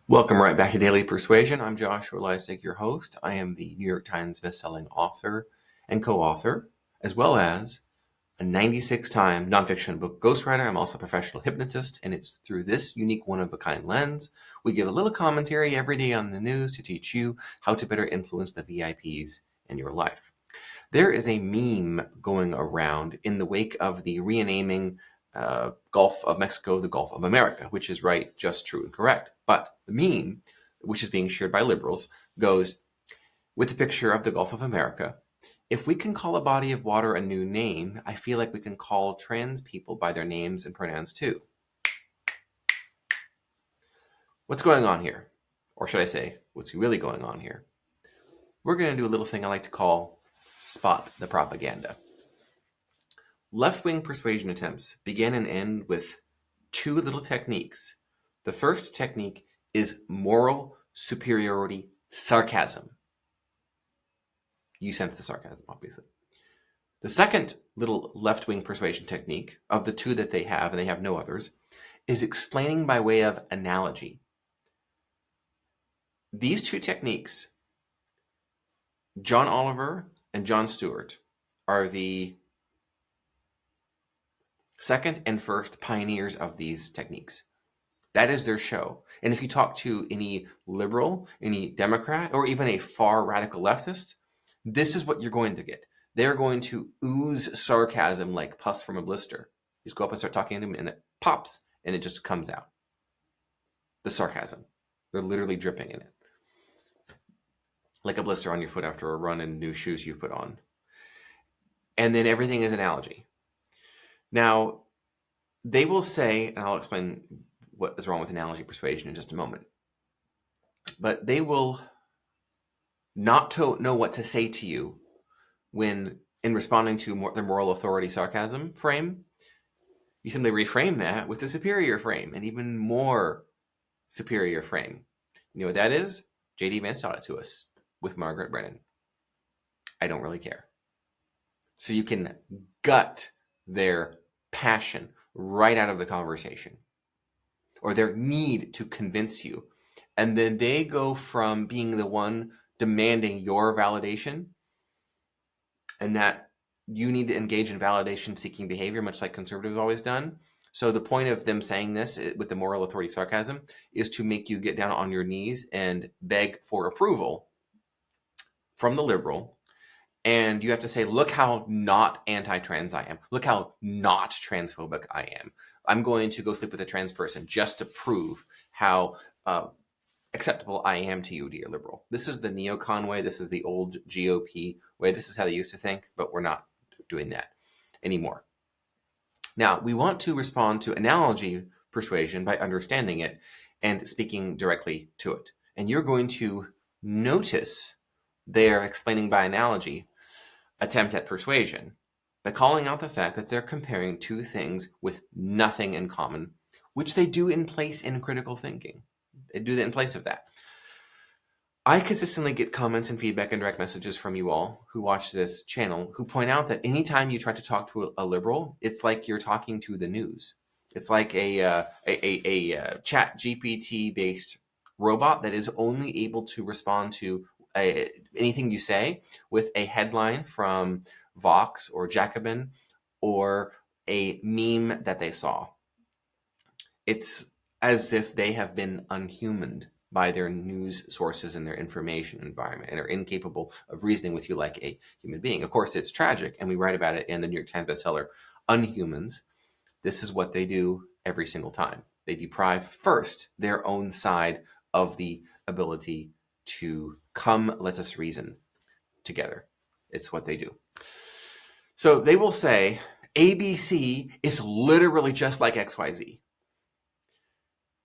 Welcome right back to Daily Persuasion. I'm Joshua Lisec, your host. I am the New York Times bestselling author and co-author, as well as a 96-time nonfiction book ghostwriter. I'm also a professional hypnotist, and it's through this unique one-of-a-kind lens we give a little commentary every day on the news to teach you how to better influence the VIPs in your life. There is a meme going around in the wake of the renaming Gulf of Mexico the Gulf of America, which is right, just, true, and correct. But the meme, which is being shared by liberals, goes with the picture of the Gulf of America. If we can call a body of water a new name, I feel like we can call trans people by their names and pronouns too. What's going on here? Or should I say, what's really going on here? We're going to do a little thing I like to call spot the propaganda. Left-wing persuasion attempts begin and end with two little techniques. The first technique is moral superiority sarcasm. You sense the sarcasm, obviously. The second little left-wing persuasion technique, of the two that they have, and they have no others, is explaining by way of analogy. These two techniques, John Oliver and Jon Stewart, are the second and first pioneers of these techniques. That is their show. And if you talk to any liberal, any Democrat, or even a far radical leftist, this is what you're going to get. They're going to ooze sarcasm like pus from a blister. You just go up and start talking to them, and it pops, and it just comes out. The sarcasm. They're literally dripping in it. Like a blister on your foot after a run in new shoes you put on. And then everything is analogy. Now, they will say, and I'll explain what is wrong with analogy persuasion in just a moment, but they will not know what to say to you when, in responding to the moral authority sarcasm frame, you simply reframe that with the superior frame, an even more superior frame. You know what that is? J.D. Vance taught it to us with Margaret Brennan. I don't really care. So you can gut their passion right out of the conversation, or their need to convince you. And then they go from being the one demanding your validation, and that you need to engage in validation-seeking behavior, much like conservatives have always done. So the point of them saying this with the moral authority sarcasm is to make you get down on your knees and beg for approval from the liberal. And you have to say, look how not anti-trans I am. Look how not transphobic I am. I'm going to go sleep with a trans person just to prove how acceptable I am to you, dear liberal. This is the neocon way. This is the old GOP way. This is how they used to think, but we're not doing that anymore. Now, we want to respond to analogy persuasion by understanding it and speaking directly to it. And you're going to notice their explaining by analogy attempt at persuasion by calling out the fact that they're comparing two things with nothing in common, which they do in place in critical thinking. They do that in place of that. I consistently get comments and feedback and direct messages from you all who watch this channel who point out that anytime you try to talk to a liberal, it's like you're talking to the news. It's like a chat GPT based robot that is only able to respond to anything you say with a headline from Vox or Jacobin or a meme that they saw. It's as if they have been unhumaned by their news sources and their information environment and are incapable of reasoning with you like a human being. Of course, it's tragic, and we write about it in the New York Times bestseller, Unhumans. This is what they do every single time. They deprive first their own side of the ability to come, let us reason together. It's what they do. So they will say, ABC is literally just like XYZ.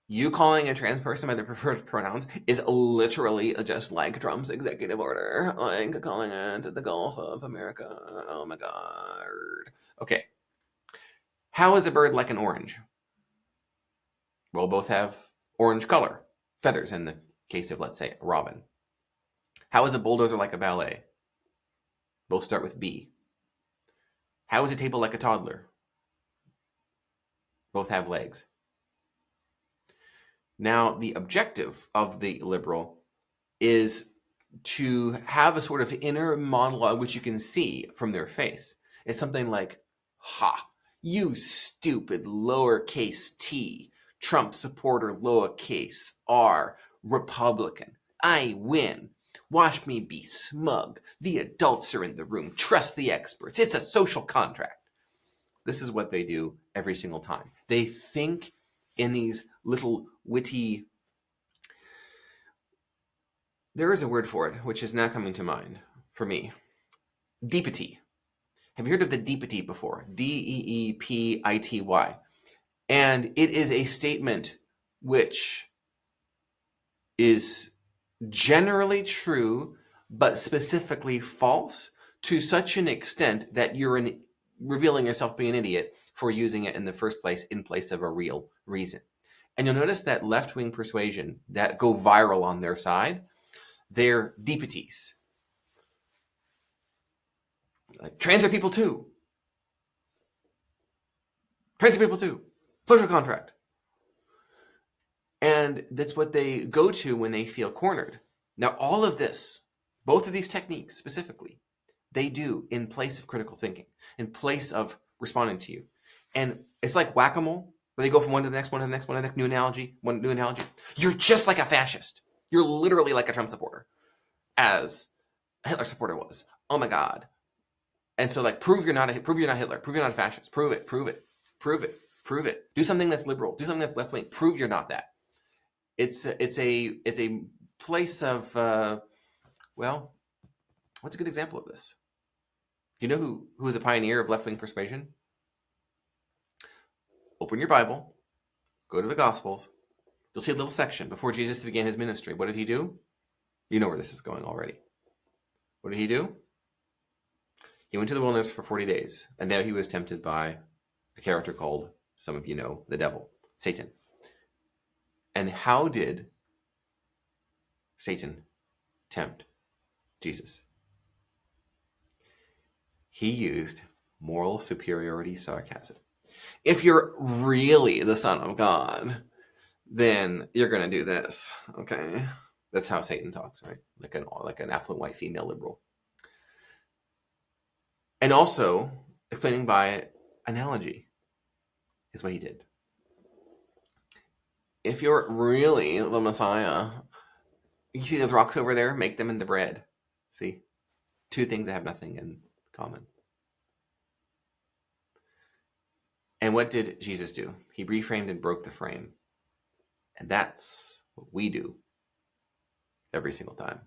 You calling a trans person by their preferred pronouns is literally just like Trump's executive order, like calling it the Gulf of America. Oh my God. Okay. How is a bird like an orange? Well, both have orange color, feathers in the case of, let's say, a robin. How is a bulldozer like a ballet? Both start with B. How is a table like a toddler? Both have legs. Now, the objective of the liberal is to have a sort of inner monologue, which you can see from their face. It's something like, ha, you stupid lowercase t, Trump supporter lowercase r, Republican. I win. Watch me be smug. The adults are in the room. Trust the experts. It's a social contract. This is what they do every single time. They think in these little witty... There is a word for it, which is now coming to mind for me. Deepity. Have you heard of the deepity before? Deepity. And it is a statement which is generally true, but specifically false to such an extent that you're revealing yourself being an idiot for using it in the first place in place of a real reason. And you'll notice that left-wing persuasion that go viral on their side, they're deepities. Like, trans are people too. Trans are people too. Social contract. And that's what they go to when they feel cornered. Now, all of this, both of these techniques specifically, they do in place of critical thinking, in place of responding to you. And it's like whack-a-mole, where they go from one to the next, one to the next, one to the next, new analogy, one new analogy. You're just like a fascist. You're literally like a Trump supporter, as a Hitler supporter was. Oh my God. And so, like, prove you're not Hitler, prove you're not a fascist, prove it. Do something that's liberal, do something that's left-wing, prove you're not that. It's a place of, well, what's a good example of this? Do you know who is a pioneer of left-wing persuasion? Open your Bible, go to the Gospels. You'll see a little section before Jesus began his ministry. What did he do? You know where this is going already. What did he do? He went to the wilderness for 40 days, and there he was tempted by a character called, some of you know, the devil, Satan. And how did Satan tempt Jesus? He used moral superiority sarcasm. If you're really the Son of God, then you're going to do this, okay? That's how Satan talks, right? Like an affluent white female liberal. And also, explaining by analogy is what he did. If you're really the Messiah, you see those rocks over there? Make them into bread. See? Two things that have nothing in common. And what did Jesus do? He reframed and broke the frame. And that's what we do every single time.